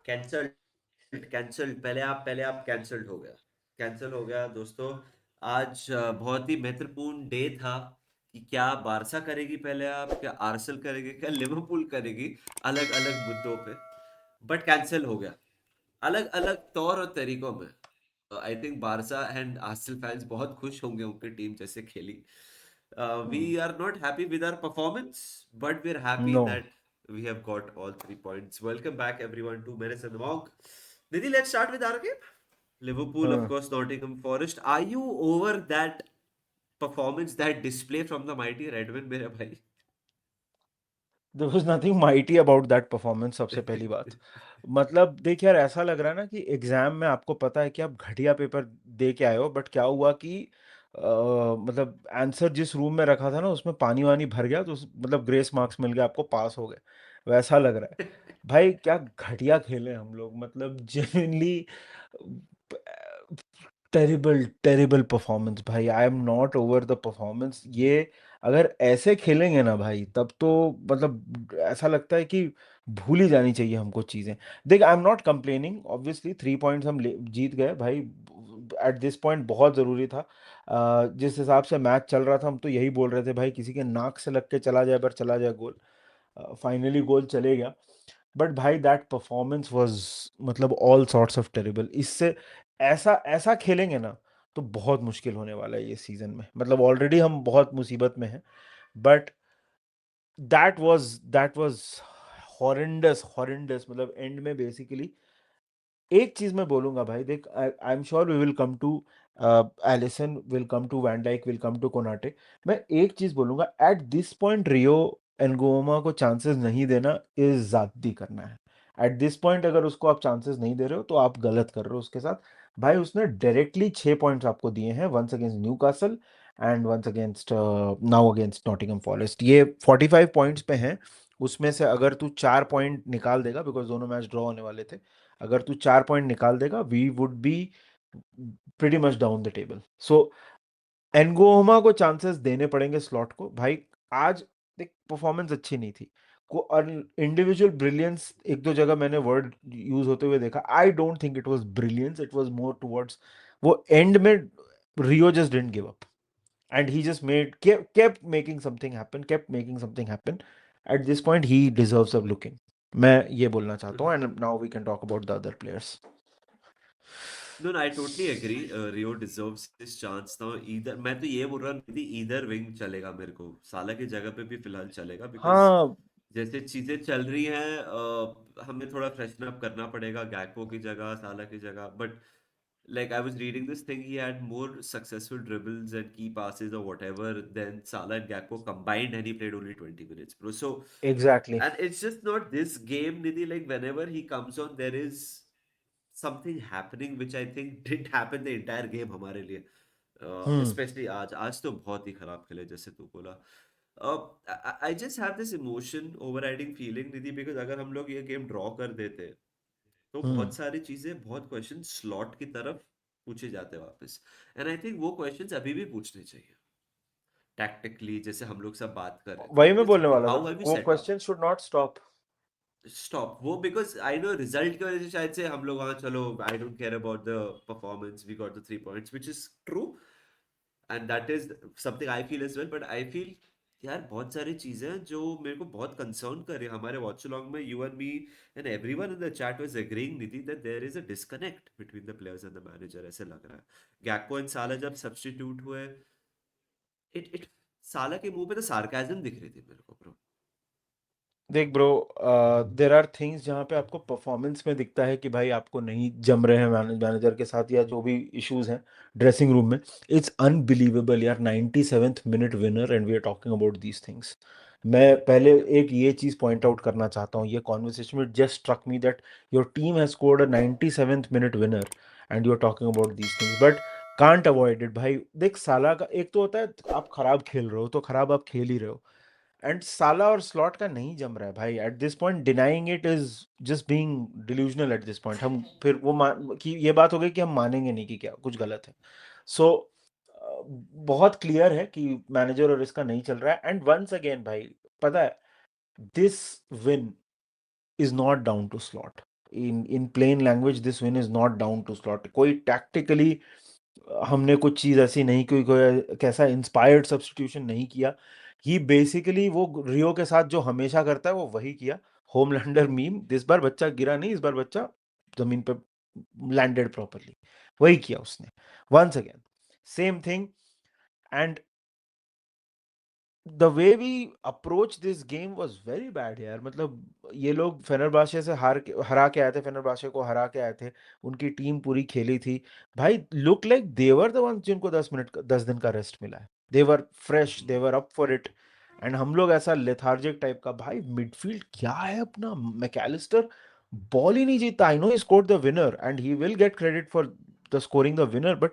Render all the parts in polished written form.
Cancelled cancelled पहले आप cancel हो गया दोस्तों। आज बहुत ही महत्वपूर्ण डे था कि क्या बारसा करेगी पहले आप, क्या आर्सेनल करेगी, क्या लिवरपूल करेगी, अलग अलग मुद्दों पे। बट कैंसिल हो गया अलग अलग तौर और तरीकों में। I think Barca and Arsenal fans बहुत खुश होंगे उनकी टीम जैसे खेली। We are not happy with our performance, but we are happy no, that we have got all 3 points. Welcome back everyone to Menace and the Monk. Nidhi, let's start with our game. Liverpool, of हाँ, course, Nottingham Forest. Are you over that performance, that display from the mighty Redmen, मेरे भाई? There was nothing mighty about that performance. सबसे पहली बात, मतलब देख यार, ऐसा लग रहा है ना कि एग्जाम में आपको पता है कि आप घटिया पेपर दे के आए हो, बट क्या हुआ कि मतलब आंसर जिस रूम में रखा था ना उसमें पानी वानी भर गया, तो मतलब ग्रेस मार्क्स मिल गया, आपको पास हो गए, वैसा लग रहा है। भाई क्या घटिया खेले हम लोग, मतलब जेन्युइनली टेरिबल टेरिबल परफॉर्मेंस भाई। I am not over the performance. ये अगर ऐसे खेलेंगे ना भाई, तब तो मतलब ऐसा लगता है कि भूल ही जानी चाहिए हमको चीज़ें। देख, I am not complaining, obviously 3 points हम जीत गए भाई। एट दिस पॉइंट बहुत ज़रूरी था। जिस हिसाब से मैच चल रहा था, हम तो यही बोल रहे थे भाई, किसी के नाक से लग के चला जाए, पर चला जाए गोल। फाइनली गोल चले गया। बट भाई दैट परफॉर्मेंस वाज मतलब ऑल सॉर्ट्स ऑफ टेरिबल। इससे ऐसा ऐसा खेलेंगे ना तो बहुत मुश्किल होने वाला है ये सीजन में। मतलब ऑलरेडी हम बहुत मुसीबत में हैं, but that was horrendous horrendous. मतलब एंड में बेसिकली एक चीज मैं बोलूंगा भाई, देख, I am sure we will come to Alisson, will come to van Dijk, will come to Konate. मैं एक चीज बोलूंगा, at this point Rio Ngumoha को चांसेस नहीं देना इज ज्यादती करना है। एट दिस पॉइंट अगर उसको आप चांसेस नहीं दे रहे हो तो आप गलत कर रहे हो उसके साथ। भाई उसने डायरेक्टली 6 पॉइंट्स आपको दिए हैं, once against Newcastle and once against now against Nottingham Forest. ये 45 पॉइंट्स पे हैं। उसमें से अगर तू 4 पॉइंट निकाल देगा, बिकॉज दोनों मैच ड्रॉ होने वाले थे, अगर तू 4 पॉइंट निकाल देगा, we would be pretty much down the table. So Ngumoha को चांसेस देने पड़ेंगे स्लॉट को भाई। आज देख, परफॉर्मेंस अच्छी नहीं थी को, और इंडिविजुअल ब्रिलियंस एक दो जगह मैंने वर्ड यूज होते हुए देखा। I don't think it was brilliance, it was more towards वो एंड में Rio just didn't give up, and he just kept making something happen, kept making something happen. At this point he deserves a looking। मैं ये बोलना चाहता हूँ, and now we can talk about the other players। No, no, I totally agree. Rio deserves his chance now. Either मैं तो ये बोल रहा हूँ, इधर विंग चलेगा मेरे को, साला की जगह पे भी फिलहाल चलेगा, बिकॉज हाँ। जैसे चीजें चल रही हैं हमें थोड़ा फ्रेशन अप करना पड़ेगा, गैकपो की जगह, साला की जगह। But like I was reading this thing, he had more successful dribbles and key passes or whatever than Salah and Gakpo combined, and he played only 20 minutes, bro. So, exactly. and it's just not this game, Nidhi. Like whenever he comes on, there is something happening which I think didn't happen the entire game हमारे लिए। हम्म। Specially आज तो बहुत ही खराब खेले जैसे तू बोला। I just have this emotion overriding feeling Nidhi, because अगर हम लोग ये गेम ड्रॉ कर देते तो हम्म। बहुत सारी चीजें, बहुत क्वेश्चन स्लॉट की तरफ पूछे जाते वापस। एंड आई थिंक वो क्वेश्चंस अभी भी पूछने चाहिए टैक्टिकली, जैसे हम लोग सब बात कर रहे थे वही मैं कि बोलने वाला था, हाउ हैव वी वो set up. Question should not stop. Stop वो, बिकॉज आई नो रिजल्ट की वजह से शायद से हम लोग, हाँ चलो, I don't care about the performance, we got the 3 points which is true, and that is something I feel as well. But I feel यार बहुत सारी चीजें हैं जो मेरे को बहुत कंसर्न कर रही है। हमारे वॉच अलॉन्ग में you and me and everyone in the chat was agreeing Nidhi that there is a disconnect between the players and the manager, ऐसे लग रहा है। गैक्पो एंड साला जब सब्स्टिट्यूट हुए, इट साला के मुंह पे तो सार्काज्म दिख रही थी मेरे को, ब्रो। देख ब्रो, देर आर थिंग्स जहाँ पे आपको परफॉर्मेंस में दिखता है कि भाई आपको नहीं जम रहे हैं मैनेजर के साथ, या जो भी इश्यूज हैं ड्रेसिंग रूम में। इट्स अनबिलीवेबल यार, 97th minute winner and we are talking about these things. मैं पहले एक ये चीज़ पॉइंट आउट करना चाहता हूँ, ये कॉन्वर्सेशन में just struck me that your team has scored a 97th minute winner and you are talking about these things, but can't avoid it भाई। देख, साला का एक तो होता है आप खराब खेल रहे हो तो खराब आप खेल ही रहे हो, एंड साला और स्लॉट का नहीं जम रहा है भाई। Eight this point denying it is just being delusional eight this point. हम फिर वो कि ये बात हो गई कि हम मानेंगे नहीं कि क्या कुछ गलत है। सो बहुत क्लियर है कि मैनेजर और इसका नहीं चल रहा है। एंड वंस अगेन भाई, पता है, this win is not down to Slot. in plain language, this win is not down to Slot. कोई tactically हमने कुछ चीज ऐसी नहीं की, कोई कैसा इंस्पायर्ड सब्स्टिट्यूशन नहीं किया. ही बेसिकली वो रियो के साथ जो हमेशा करता है वो वही किया. होमलैंडर मीम, इस बार बच्चा गिरा नहीं, इस बार बच्चा जमीन पे लैंडेड प्रॉपरली. वही किया उसने once again, same thing. And the way we approach this game was very bad यार. मतलब ये लोग फेनरबाशे से हरा के आए थे, फेनरबाशे को हरा के आए थे, उनकी टीम पूरी खेली थी भाई. Look like they were the ones जिनको 10 दिन का रेस्ट मिला है. They were fresh, they were up for it. And हम लोग ऐसा लेथार्जिक टाइप का. भाई मिडफील्ड क्या है अपना. मैकैलिस्टर बॉल ही नहीं जीतता. I know he scored the winner and he will get credit for the scoring the winner, but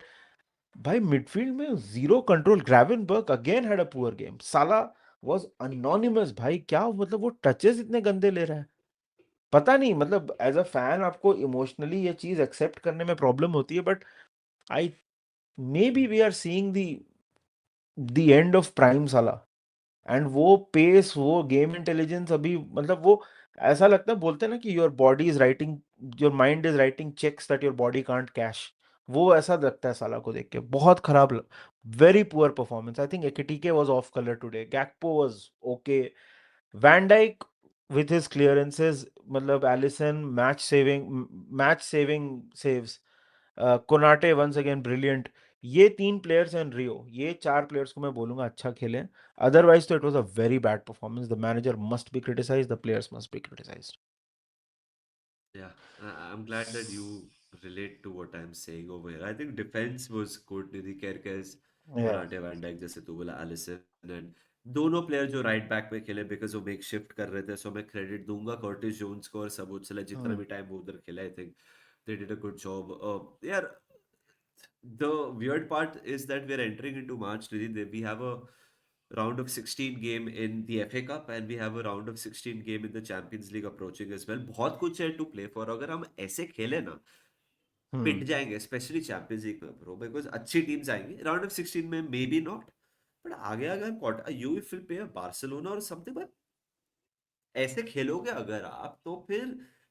भाई मिडफील्ड में zero control. Gravenberch again had a poor game. Salah was anonymous. भाई क्या मतलब वो टचेस इतने गंदे ले रहा है. पता नहीं, मतलब एज अ फैन आपको इमोशनली ये चीज एक्सेप्ट करने में प्रॉब्लम होती है, but I may be we are seeing the end of prime साला. एंड वो पेस, वो गेम इंटेलिजेंस अभी, मतलब वो ऐसा लगता है, बोलते हैं ना कि your body is writing, your mind is writing checks that your body can't cash. वो ऐसा लगता है साला को देख के. बहुत खराब, very poor performance. I think Ekitike was off colour today. Gakpo was okay. Van Dijk with his clearances, मतलब Alisson match saving saves. Konate once again brilliant. ये 3 प्लेयर्स हैं रियो, ये 4 प्लेयर्स को मैं बोलूंगा अच्छा खेले. अदरवाइज तो it was a very bad performance. The manager must be criticise, the players must be criticise. Yeah, I'm glad that you relate to what I'm saying over here. I think defense was good. Nidhi Kerkez, या. Konate, Van Dijk, जैसे तू बोला, Alisson and दोनों player जो right back में खेले because वो make shift कर रहे थे, सो मैं क्रेडिट दूंगा कर्टिस जोन्स को और सबोत्सला. जितना भी टाइम वो उधर खेला, I think they did a good job. यार, the weird part is that we're entering into March, Nidhi. We have a round of 16 game in the FA Cup and we have a round of 16 game in the Champions League approaching as well. बहुत कुछ है to play for. अगर हम ऐसे खेले ना, पिट हम्म. जाएंगे specially champions league में ब्रो, बिकॉज अच्छी टीम्स आएंगी राउंड ऑफ 16 में, मे बी नॉट, बट आगे अगर quarter you will play Barcelona और समथिंग, ऐसे खेलोगे अगर आप, तो फिर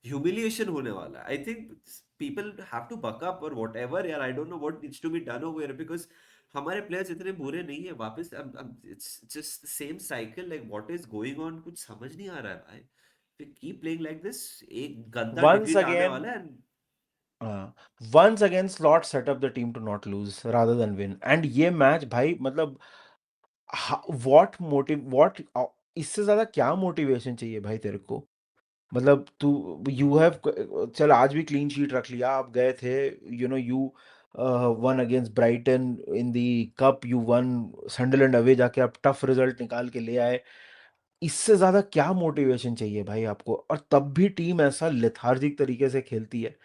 ह्यूमिलिएशन होने वाला है. I think people have to buck up और वॉट एवर. यार, I don't know what needs to be done over, because हमारे प्लेयर्स इतने बुरे नहीं है वापस. It's just same cycle, like what is going on, कुछ समझ नहीं आ रहा है भाई. कीप प्लेइंग लाइक दिस, एक गंदा वंस डिफीट आने अगेन वाला है. Once again Slot set up the team to not lose rather than win. And ये मैच भाई, मतलब व्हाट इससे ज्यादा क्या मोटिवेशन चाहिए भाई तेरे को. मतलब तू, यू हैव, चल आज भी क्लीन शीट रख लिया, आप गए थे, you won against Brighton in the cup, you won Sunderland away जाके आप टफ रिजल्ट निकाल के ले आए. इससे ज्यादा क्या मोटिवेशन चाहिए भाई आपको. और तब भी टीम ऐसा लेथार्जिक तरीके से खेलती है.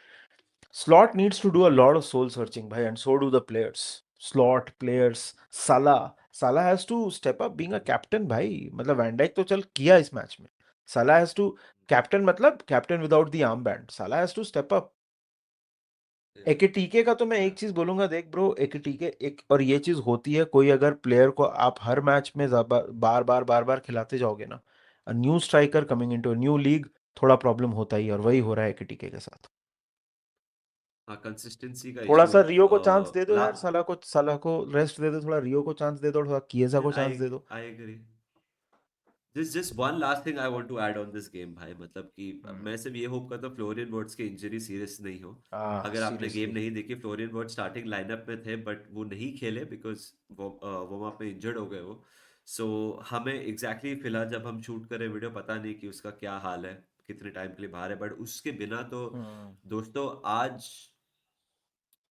Slot needs to do a lot of soul searching, bhai, and so do the players. Slot players, Salah has to step up being a captain, भाई. मतलब वैन डाइक तो चल किया इस मैच में. Salah has to captain, मतलब captain without the armband. Salah has to step up. एकेटीके का तो मैं या एक चीज बोलूंगा, देख ब्रो, एकेटीके एक, और ये चीज होती है, कोई अगर प्लेयर को आप हर मैच में बार बार खिलाते जाओगे ना, new striker coming into new league, थोड़ा प्रॉब्लम होता ही है, और वही हो रहा है एकेटीके के साथ. हाँ, कंसिस्टेंसी का थोड़ा इशू. सा रियो को चांस दे दो ला यार. साला को रेस्ट दे दो, थोड़ा रियो को चांस दे दो, थोड़ा किएजा को चांस आई दे दो. I agree. Just one last thing I want to add on this game भाई, मतलब कि हम्म. मैं सिर्फ ये होप करता हूँ फ्लोरियन वर्ड्स की इंजरी सीरियस नहीं हो. अगर आपने गेम सीरियसली. नहीं देखी, फ्लोरियन वर्ड स्टार्टिंग लाइनअप में थे बट वो नहीं खेले बिकॉज वो वार्म अप में इंजर्ड हो गए वो. सो हमें फिलहाल जब हम शूट करें वीडियो, पता नहीं कि उसका क्या हाल है, कितने टाइम के लिए बाहर है, बट उसके बिना तो हम्म. दोस्तों आज,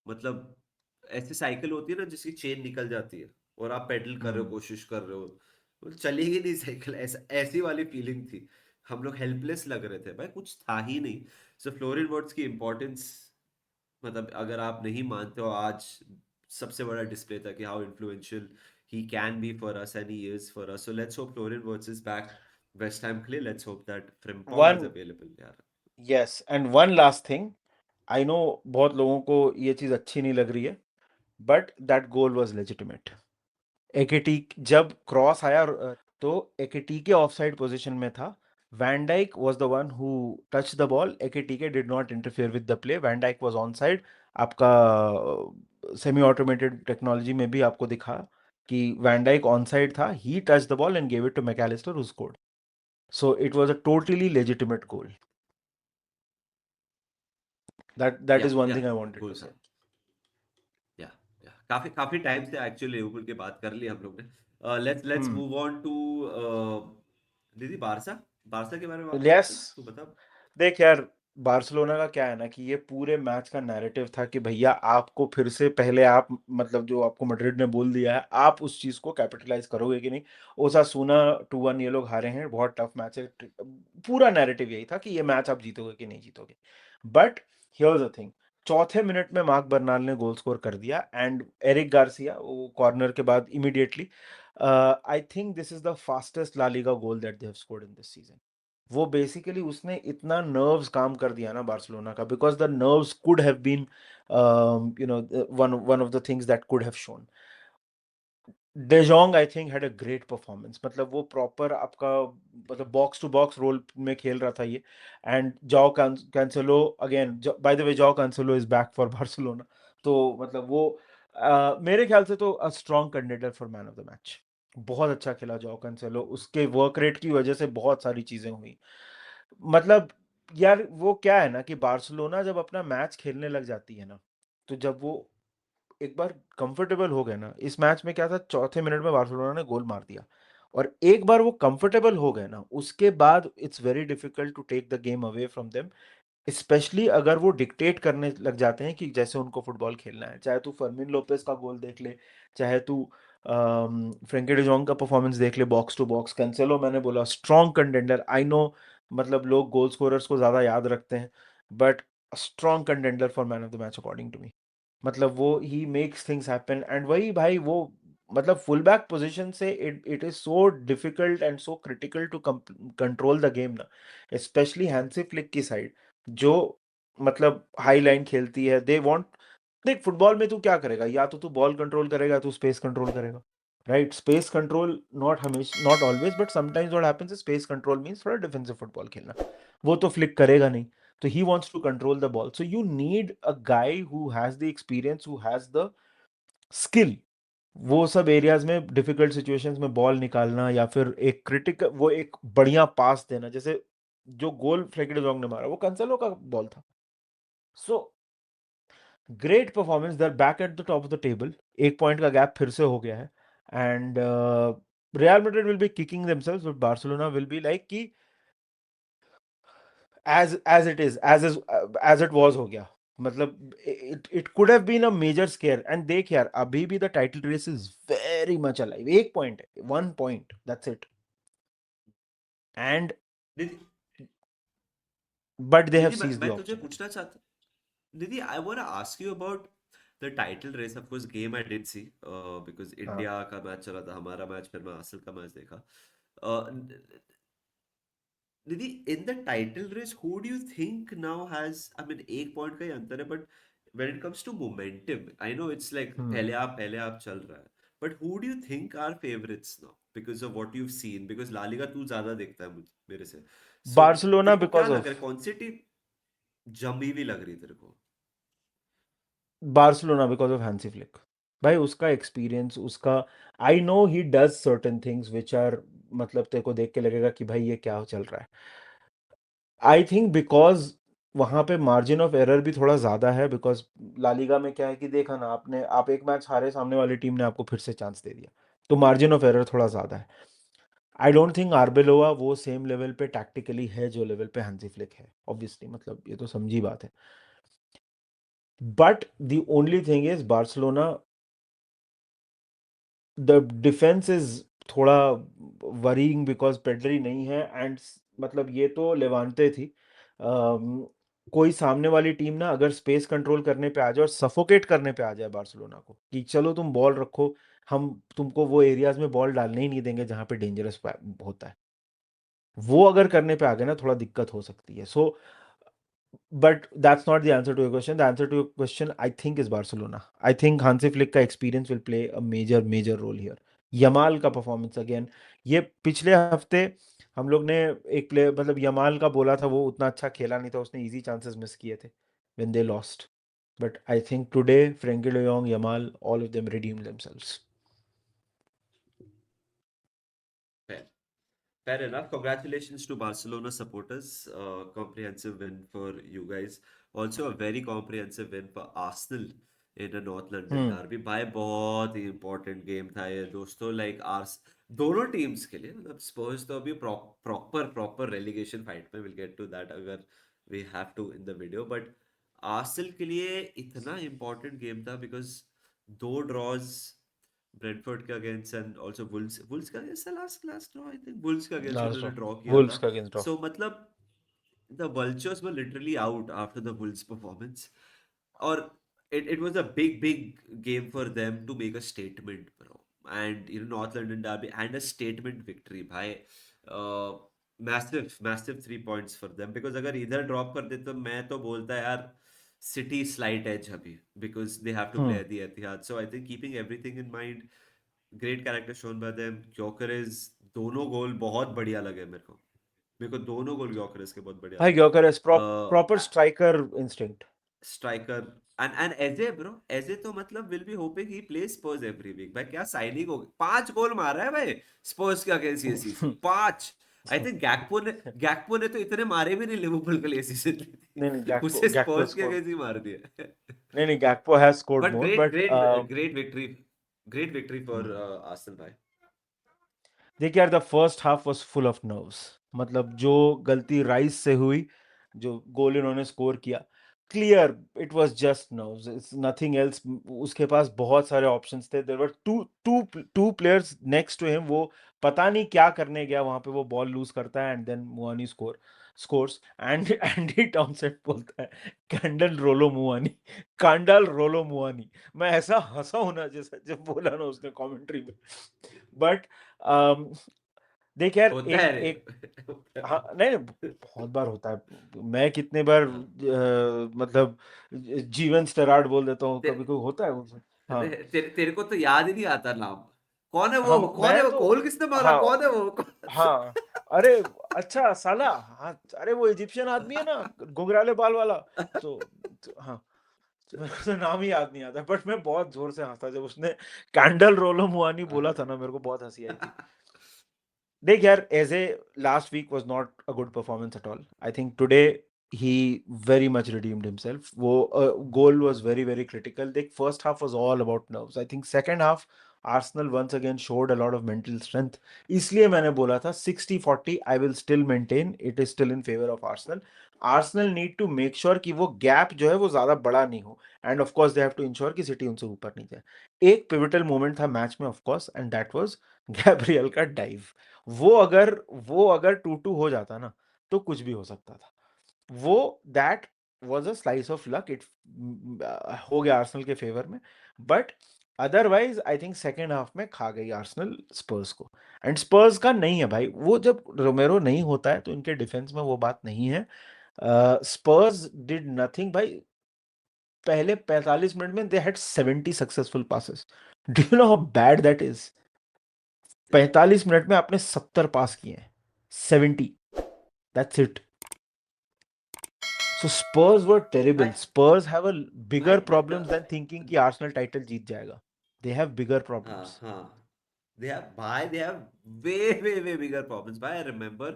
मतलब ऐसी साइकिल होती है ना जिसकी चेन निकल जाती है और आप पेडल कर रहे हो, हम्म. कोशिश कर रहे हो, वो चलेगी नहीं साइकिल, ऐसा ऐसी वाली फीलिंग थी. हम लोग हेल्पलेस लग रहे थे भाई, कुछ था ही नहीं. सो फ्लोरिन वर्ड्स की इंपॉर्टेंस, मतलब अगर आप नहीं मानते हो, आज सबसे बड़ा डिस्प्ले था कि how influential he can be for us and he is for us. So let's hope Florian Wirtz is back West Ham के लिए. Let's hope that Frimpong is one available यार. Yes, and one last thing. I know बहुत लोगों को ये चीज अच्छी नहीं लग रही है, but that goal was legitimate. एकेटी जब क्रॉस आया, तो एकेटी के ऑफसाइड पोजीशन में था. Van Dijk was the one who touched the ball. Ekitike did not interfere with the play. Van Dijk was onside. आपका सेमी ऑटोमेटेड टेक्नोलॉजी में भी आपको दिखा कि वैन डाइक ऑनसाइड था. He touched the ball and gave it to McAllister, who scored. So it was a totally legitimate goal. That या is one या thing I wanted goal to था. say. या या काफी काफी टाइम से actually Liverpool की बात कर ली हम लोग ने. Let's Hmm. Move on to दीदी बारसा. बारसा के बारे में बात करते Yes. हैं, तू बता. देख यार, बार्सिलोना का क्या है ना कि ये पूरे मैच का नैरेटिव था कि भैया आपको फिर से पहले आप मतलब जो आपको मैड्रिड ने बोल दिया है आप उस चीज को कैपिटलाइज करोगे कि नहीं. ओसासुना 2-1 ये लोग हारे हैं, बहुत टफ मैच है. पूरा नैरेटिव यही था कि ये मैच आप जीतोगे कि नहीं जीतोगे. बट हियर्स द थिंग, चौथे मिनट में मार्क बर्नाल ने गोल स्कोर कर दिया एंड एरिक गार्सिया वो कॉर्नर के बाद immediately. I think this is the fastest La Liga goal that they have scored in this season. वो बेसिकली उसने इतना नर्व्स काम कर दिया ना बार्सिलोना का, because the nerves could have been one of the things that could have shown. De Jong I think had a great performance. मतलब वो प्रॉपर आपका मतलब बॉक्स टू बॉक्स रोल में खेल रहा था ये. And Joao Cancelo again, by the way Joao Cancelo is back for Barcelona. तो मतलब वो मेरे ख्याल से तो a strong contender for man of the match. बहुत अच्छा खेला जाओ कैंसेलो, उसके वर्क रेट की वजह से बहुत सारी चीजें हुई. मतलब यार वो क्या है ना कि बार्सिलोना जब अपना मैच खेलने लग जाती है ना, तो जब वो एक बार कंफर्टेबल हो गए ना, इस मैच में क्या था, चौथे मिनट में बार्सिलोना ने गोल मार दिया. और एक बार वो कंफर्टेबल हो गए ना, उसके बाद it's very difficult to take the game away from them. Especially अगर वो डिक्टेट करने लग जाते हैं कि जैसे उनको फुटबॉल खेलना है. चाहे तू फर्मिन लोपेस का गोल देख ले, चाहे तू फ्रेंकी डिजोंग का परफॉर्मेंस देख ले बॉक्स टू बॉक्स. कैंसेलो मैंने बोला स्ट्रॉन्ग कंटेंडर. आई नो मतलब लोग गोल स्कोरर्स को ज़्यादा याद रखते हैं, but strong contender for man of the match according to me. मतलब वो ही मेक्स थिंग्स हैपन. एंड वही भाई वो मतलब फुल बैक पोजिशन से it it is so difficult and so critical to control the game ना, स्पेशली हैंसी फ्लिक की साइड जो मतलब हाई लाइन खेलती है. दे वांट, देख फुटबॉल में तू क्या करेगा, या तो तू बॉल कंट्रोल करेगा, तू स्पेस कंट्रोल करेगा. राइट, स्पेस कंट्रोल नॉट हमेशा, not always, but sometimes what happens is space control means थोड़ा डिफेंसिव फुटबॉल खेलना. वो तो फ्लिक करेगा नहीं. So he wants to control the ball. So you need a guy who has the experience, who has the skill. वो सब areas में difficult situations में बॉल निकालना या फिर एक क्रिटिकल वो एक बढ़िया पास देना. जैसे जो गोल फ्रेंकी de Jong ने मारा वो कैंसेलो का बॉल था. So great performance. They're back at the top of the table. एक पॉइंट का गैप फिर से हो गया है. And Real Madrid will be kicking themselves, but Barcelona will be like कि as it is as it was हो गया. मतलब it could have been a major scare. And देख यार अभी भी the title race is very much alive. एक point है, 1 point, that's it. And दीदी but they have दीदी seized the मैं तुझे opportunity. पूछना चाहता. Didi, I want to ask you about the title race. Of course, game I did see because हाँ. India का मैच चला था, हमारा मैच, फिर मैं हासिल का मैच देखा. Uh, Didi, in the title race, who do you think now has? I mean, एक पॉइंट का ही अंतर है, but when it comes to momentum, I know it's like Hmm. पहले आप चल रहा है. But who do you think are favorites now because of what you've seen? Because La Liga तू ज्यादा देखता है मेरे से. So Barcelona तेरे को क्या because लग of रहा है, कौन सी टीम जमी हुई लग रही है तेरे को? Barcelona because of Hansi Flick. भाई उसका एक्सपीरियंस उसका, I know he does certain things which are मतलब तेरे को देख के लगेगा कि भाई ये क्या चल रहा है. आई थिंक बिकॉज वहां पे मार्जिन ऑफ एरर भी थोड़ा ज्यादा है. बिकॉज लालिगा में क्या है कि देखा ना आपने, आप एक मैच हारे, सामने वाली टीम ने आपको फिर से चांस दे दिया, तो मार्जिन ऑफ एरर थोड़ा ज्यादा है. आई डोंट थिंक आर्बेलोआ वो सेम लेवल पे टैक्टिकली है जो लेवल पे हैंसी फ्लिक है, ऑब्वियसली, मतलब ये तो समझी बात है. But the only thing is Barcelona, the defence is थोड़ा वरीइंग बिकॉज पेड्री नहीं है. एंड मतलब ये तो लेवांते थी. अम, कोई सामने वाली टीम ना अगर स्पेस कंट्रोल करने पे आ जाए और सफोकेट करने पे आ जाए बार्सिलोना को कि चलो तुम बॉल रखो, हम तुमको वो एरियाज में बॉल डालने ही नहीं देंगे जहां पे डेंजरस होता है, वो अगर करने पे आ गए ना थोड़ा दिक्कत हो सकती है. सो but that's not the answer to your question. The answer to your question, I think, is Barcelona. I think Hansi Flick का experience will play a major role here. Yamal का performance again. ये पिछले हफ्ते हम लोग ने एक player मतलब यमाल का बोला था, वो उतना अच्छा खेला नहीं था, उसने इजी चांसेस मिस किए थे when they lost. But I think today Frenkie de Jong, Yamal, all of them redeemed themselves. Fair. Fair enough. Congratulations to Barcelona supporters. Comprehensive win for you guys. Also a very comprehensive win for Arsenal in a North London Hmm. derby. भाई बहुत ही important game था ये दोस्तों. Like hours दोनों teams के लिए मतलब Spurs तो अभी proper relegation fight में we'll get to that अगर we have to in the video. But Arsenal के लिए इतना important game था because दो draws ब्रेंटफोर्ड के अगेंस्ट एंड आल्सो वुल्स का against last draw I think Wolves के अगेंस्ट Last उन्होंने draw. ड्रॉ किया था Wolves का against draw. सो मतलब the vultures were literally out after the Wolves performance or it was a big game for them to make a statement bro and you know North London derby and a statement victory bhai massive 3 points for them because अगर इधर drop कर दे तो मैं तो बोलता यार City slight edge अभी because they have to play Hmm. at the Etihad so I think keeping everything in mind great character shown by them Gyökeres दोनों गोल बहुत बढ़िया लगे मेरे को दोनों गोल Gyökeres के बहुत बढ़िया भाई लगे Gyökeres proper striker instinct. Striker and AJ bro AJ तो मतलब will be hoping he play Spurs every week भाई क्या साइनिंग हो गई 5 गोल मारा है भाई स्पर्स के अगेंस्ट ये सीजन 5 आई थिंक गैक्पो ने तो इतने मारे भी नहीं लिवरपूल के लिए सीजन नहीं नहीं, Gakpo उसे Gakpo स्पर्स के scored. अगेंस्ट ही मार दिया नहीं नहीं, Gakpo has scored but more, great but great great victory for Arsenal भाई देखिए यार, the first half was full of nerves. मतलब जो गलती राइस से हुई, जो गोल इन्होंने स्कोर किया, clear it was just nerves, it's nothing else. उसके पास बहुत सारे ऑप्शंस थे, there were two two two players next to him, वो पता नहीं क्या करने गया वहां पे, वो बॉल लूज करता है and then Mouani scores and Andy Townsend बोलता है कैंडल रोलो मुआनी, कांडल रोलो मुआनी। मैं ऐसा हंसा हूं ना जैसा जब बोला ना उसने कमेंट्री में। बट देख यार, होता एक है रे एक हाँ नहीं नहीं, बहुत बार होता है। मैं कितने बार हाँ मतलब जीवन स्टेरार्ड बोल देता हूँ, ते- कभी कोई होता है हाँ तेरे को तो याद ही नहीं आता नाम हम कौन है मैं वो तो गोल किसने मारा हाँ कौन है वो हाँ अरे अच्छा साला, हाँ अरे वो इजिप्शियन आदमी है ना, घुंघराले बाल वाला। हाँ, तो मेरे को तो नाम ही याद नहीं आता, बट मैं बहुत जोर से हंसा जब उसने कैंडल रोलो मुआनी बोला था ना, मेरे को बहुत हंसी आई थी। देख यार, as a last week was not a good performance at all. I think today he very much redeemed himself. वो goal was very very critical. देख, first half was all about nerves. I think second half Arsenal once again showed a lot of mental strength. इसलिए मैंने बोला था 60-40, I will still maintain it is still in favour of Arsenal. Arsenal need to make sure कि वो gap जो है वो ज्यादा बड़ा नहीं हो, and of course they have to ensure कि सिटी उनसे ऊपर नहीं जाए। एक पिवटल मोमेंट था मैच में of course, and that was Gabriel का डाइव। वो अगर 2-2 हो जाता ना, तो कुछ भी हो सकता था। वो that was a slice of luck, it हो गया आर्सेनल के फेवर में। But otherwise I think second half में खा गई आर्सेनल स्पर्स को। एंड स्पर्स का नहीं है भाई, वो जब रोमेरो नहीं होता है तो इनके डिफेंस में वो बात नहीं है। स्पर्स डिड नथिंग भाई। पहले 45 मिनट में they had 70 successful passes. Do you know how bad that is? 45 minute में आपने 70 पास किए हैं, 70, that's it. So Spurs were terrible. भाई स्पर्स हैव अ भाई बिगर प्रॉब्लम्स देन मतलब थिंकिंग कि आर्सेनल टाइटल जीत जाएगा। They have bigger problems. हाँ they have way bigger problems भाई I remember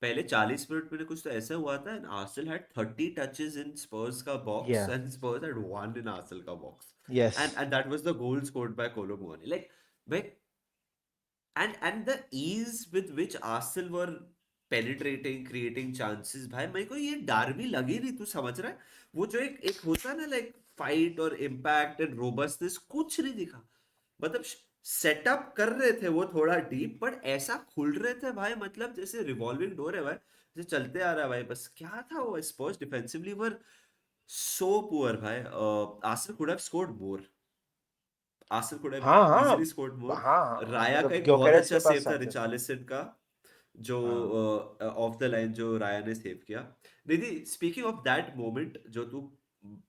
पहले 40 मिनट में कुछ तो ऐसा हुआ था and Arsenal had 30 touches in Spurs का box या and Spurs had 1 in Arsenal का box yes and that was the goal scored by Kolo Muani like भाई and the ease with which Arsenal were penetrating creating chances भाई मेरे को ये Derby लगी नहीं तू समझ रहा है वो जो एक एक होता है ना लाइक फाइट और इम्पैक्ट एंड रोबस्टनेस कुछ नहीं दिखा मतलब सेटअप कर रहे थे वो थोड़ा डीप पर ऐसा खुल रहे थे भाई मतलब जैसे रिवॉल्विंग डोर है भाई जैसे चलते आ रहा है भाई बस क्या था वो स्पर्स डिफेंसिवली वर सो पुअर भाई Arsenal could have scored more Arsenal could have हाँ हाँ इजीली स्कोर्ड मोर हाँ, राया का मतलब एक बहुत ग्योकेरेस अच्छा के पास सेव था चांसेस थे। रिचार्लिसन का जो हाँ ऑफ द लाइन जो राया ने सेव किया निधि स्पीकिंग ऑफ दैट मोमेंट जो तू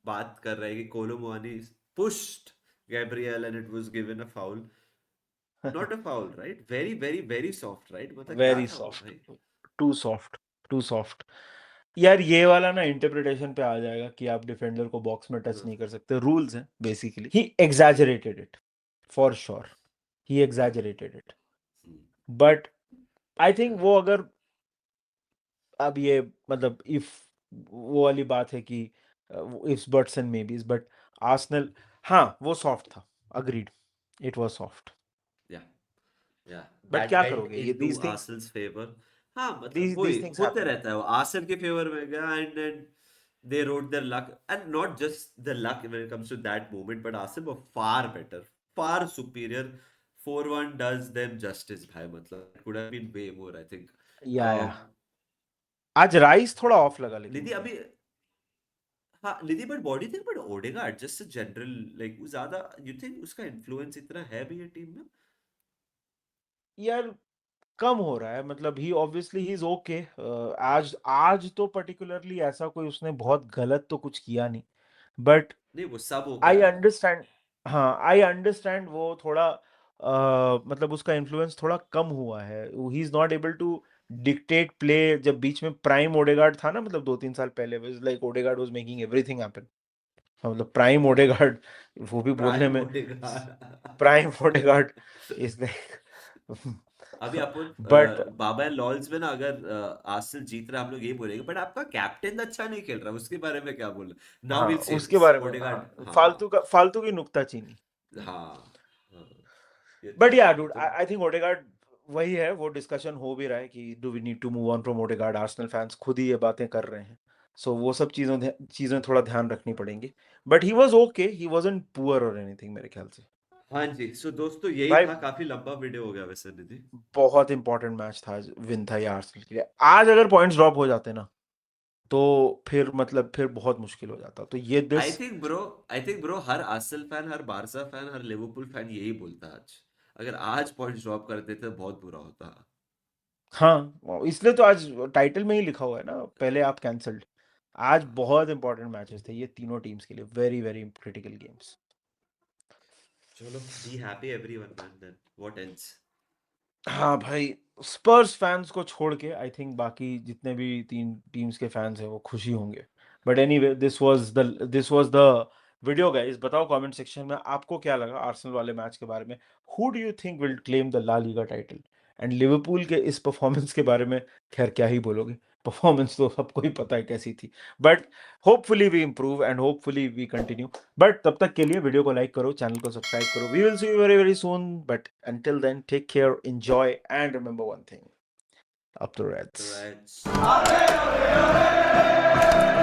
बात कर रहा है कि कोलो मुआनी pushed Gabriel and it was given a foul not a foul, right? Very, very, very soft, right? मतलब क्या वेरी था वो सॉफ्ट, भाई? Too soft, too soft. यार ये वाला ना इंटरप्रिटेशन पे आ जाएगा कि आप डिफेंडर को बॉक्स में टच हाँ, नहीं कर सकते, रूल्स हैं basically. He exaggerated it for sure, he हाँ, exaggerated it, hmm, but I yeah, think वो अगर अब ये मतलब इफ वो वाली बात है कि ifs buts and maybes, but Arsenal, हाँ वो सॉफ्ट था, agreed, it was soft, yeah, yeah. But That क्या went करोगे, ये into these things, Arsenal's favor. हाँ मतलब वही दीज थिंग्स होते हैपन। रहता है वो आर्सेनल के फेवर में गया and they rode their luck and not just the luck when it comes to that moment but Arsenal were far better, far superior. 4-1 does them justice भाई मतलब it could have been way more I think. या Um, आज Rice थोड़ा off लगा लेकिन निधि मुझे। अभी हाँ निधि but body think but Odegaard just general like वो ज्यादा यू थिंक उसका इन्फ्लुएंस इतना है भी ये टीम में? यार कम हो रहा है, मतलब ही ऑब्वियसली ही इज ओके। आज आज तो पर्टिकुलरली ऐसा कोई उसने बहुत गलत तो कुछ किया नहीं, बट नहीं वो सब ओके आई आया। अंडरस्टैंड, हाँ आई अंडरस्टैंड वो थोड़ा मतलब उसका इन्फ्लुएंस थोड़ा कम हुआ है, he is not able to dictate play. जब बीच में प्राइम ओडेगार्ड था ना, मतलब 2-3 साल पहले, was like Odegaard was making everything happen, मतलब प्राइम ओडेगार्ड, वो भी बोलने प्राइम में, prime Odegaard Odegaard. Is like अभी अपन बट बाबा लॉल्स में ना अगर आर्सेनल जीत रहा है हम लोग ये बोलेंगे बट आपका कैप्टन अच्छा नहीं खेल रहा उसके बारे में क्या बोल? नाउ हाँ विल से उसके दिस बारे में, ओडेगार्ड हाँ हाँ फालतू की नुक्ताचीनी। हाँ हाँ ये बट था या डूड, तो आई थिंक ओडेगार्ड, वही है, वो डिस्कशन हो भी रहा है कि do we need to move on from Odegaard, Arsenal fans खुद ही ये बातें कर रहे हैं, सो वो सब चीजें थोड़ा ध्यान रखनी पड़ेंगी, but he was okay, he wasn't poor और एनीथिंग मेरे ख्याल से। हाँ जी सो दोस्तों यही भाई था काफी लंबा वीडियो हो गया वैसे निधि। बहुत इंपॉर्टेंट मैच था आज, विन था ये आर्सेनल के लिए। आज अगर पॉइंट्स ड्रॉप हो जाते ना, तो फिर मतलब फिर बहुत मुश्किल हो जाता, तो ये I this, think bro I think bro हर आर्सेनल फैन हर बारसा फैन हर लिवरपूल फैन यही बोलता है आज अगर आज पॉइंट ड्रॉप कर देते तो बहुत बुरा होता। हाँ इसलिए तो आज टाइटल में ही लिखा हुआ है ना, पहले आप कैंसल्ड। आज बहुत इंपॉर्टेंट मैचेस थे ये तीनों टीम्स के लिए, वेरी वेरी क्रिटिकल गेम्स। चलो be happy everyone man then what else. हाँ भाई, स्पर्स फैंस को छोड़ के आई थिंक बाकी जितने भी तीन टीम्स के फैंस हैं वो खुशी होंगे। But anyway, this was the video guys. बताओ कमेंट सेक्शन में आपको क्या लगा आर्सेनल वाले मैच के बारे में। Who do you think will claim the La Liga title, and Liverpool के इस परफॉर्मेंस के बारे में खैर क्या ही बोलोगे, परफॉर्मेंस तो सबको ही पता है कैसी थी, but hopefully we improve and hopefully we continue. But तब तक के लिए वीडियो को लाइक करो, चैनल को सब्सक्राइब करो। We will see you very very soon, but until then take care, enjoy and remember one thing, up the Reds. Reds.